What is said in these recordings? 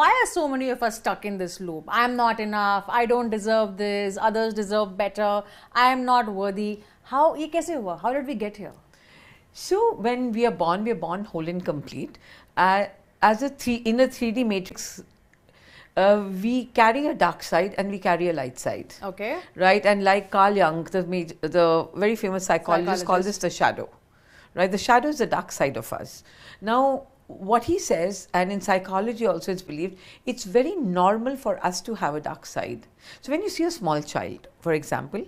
why are so many of us stuck in this loop? I'm not enough. I don't deserve this. Others deserve better. I am not worthy. How did we get here? So when we are born whole and complete. As in a 3D matrix, we carry a dark side and we carry a light side. Okay. Right? And like Carl Jung, the very famous psychologist, calls this the shadow. Right? The shadow is the dark side of us. Now, what he says, and in psychology also it's believed, it's very normal for us to have a dark side. So when you see a small child, for example,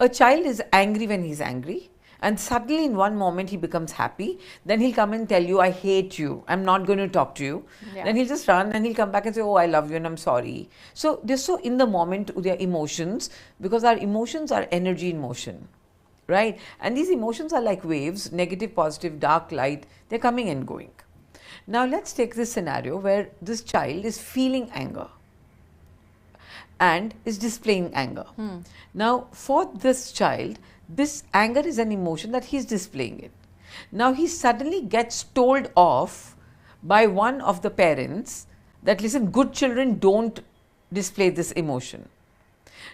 a child is angry when he's angry, and suddenly in one moment he becomes happy, then he'll come and tell you, I hate you, I'm not going to talk to you. Yeah. Then he'll just run and he'll come back and say, oh, I love you and I'm sorry. So they're so in the moment with their emotions, because our emotions are energy in motion. Right? And these emotions are like waves, negative, positive, dark, light, they're coming and going. Now let's take this scenario where this child is feeling anger and is displaying anger. Now for this child, this anger is an emotion that he's displaying it. Now he suddenly gets told off by one of the parents that, listen, good children don't display this emotion.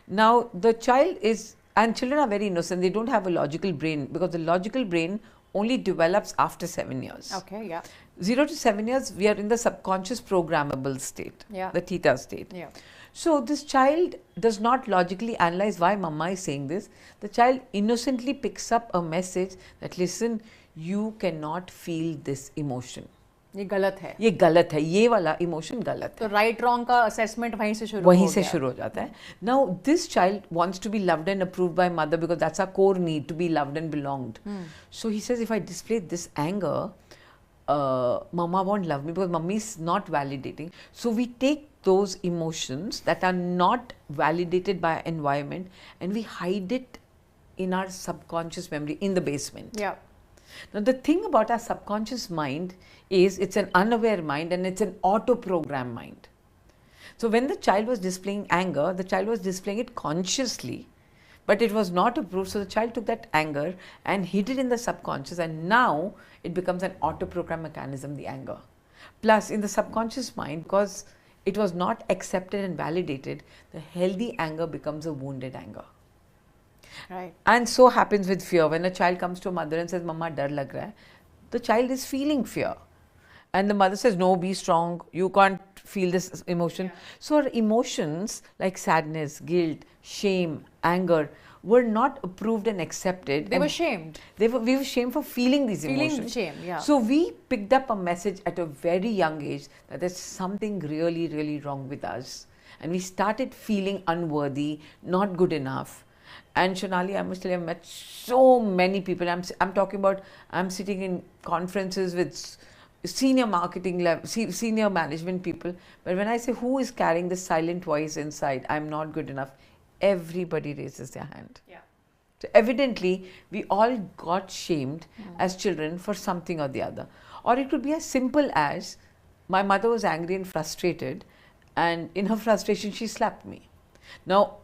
Now the child is, and children are very innocent, they don't have a logical brain, because the logical brain only develops after 7 years. Okay, yeah. 0 to 7 years, we are in the subconscious programmable state, the theta state. Yeah. So this child does not logically analyze why mama is saying this. The child innocently picks up a message that, listen, you cannot feel this emotion. ये गलत है. ये गलत है, ये वाला emotion गलत है. तो right wrong का assessment वहीं से शुरू हो जाता है. Now this child wants to be loved and approved by mother, because that's our core need, to be loved and belonged. So he says, if I display this anger, mama won't love me because mummy is not validating. So we take those emotions that are not validated by environment and we hide it in our subconscious memory in the basement. Yeah. Now the thing about our subconscious mind is it's an unaware mind and it's an auto-programmed mind. So when the child was displaying anger, the child was displaying it consciously, but it was not approved. So the child took that anger and hid it in the subconscious, and now it becomes an auto-program mechanism, the anger. Plus in the subconscious mind, because it was not accepted and validated, the healthy anger becomes a wounded anger. Right. And so happens with fear. When a child comes to a mother and says, Mama, dar lag raha hai, the child is feeling fear. And the mother says, no, be strong, you can't feel this emotion. Yeah. So our emotions like sadness, guilt, shame, anger were not approved and accepted. They were shamed. We were shamed for feeling these emotions. Shame, yeah. So we picked up a message at a very young age that there's something really, really wrong with us. And we started feeling unworthy, not good enough. And Shonali, I must tell you, I've met so many people. I'm talking about, I'm sitting in conferences with senior marketing level, senior management people. But when I say who is carrying the silent voice inside, I'm not good enough, everybody raises their hand. Yeah. So evidently, we all got shamed as children for something or the other. Or it could be as simple as, my mother was angry and frustrated, and in her frustration, she slapped me. Now,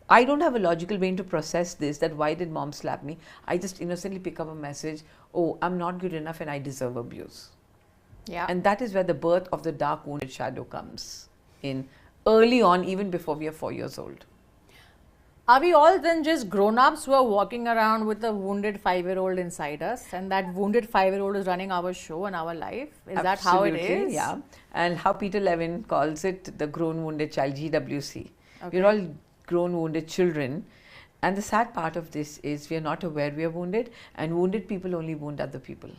I don't have a logical brain to process this, that why did mom slap me? I just innocently pick up a message, oh, I'm not good enough and I deserve abuse. Yeah. And that is where the birth of the dark wounded shadow comes in early on, even before we are 4 years old. Are we all then just grown-ups who are walking around with a wounded 5-year-old inside us, and that wounded 5-year-old is running our show and our life? Is Absolutely, that how it is? Yeah. And how Peter Levin calls it, the grown wounded child, GWC. Okay. We're all grown wounded children. And the sad part of this is we are not aware we are wounded, and wounded people only wound other people.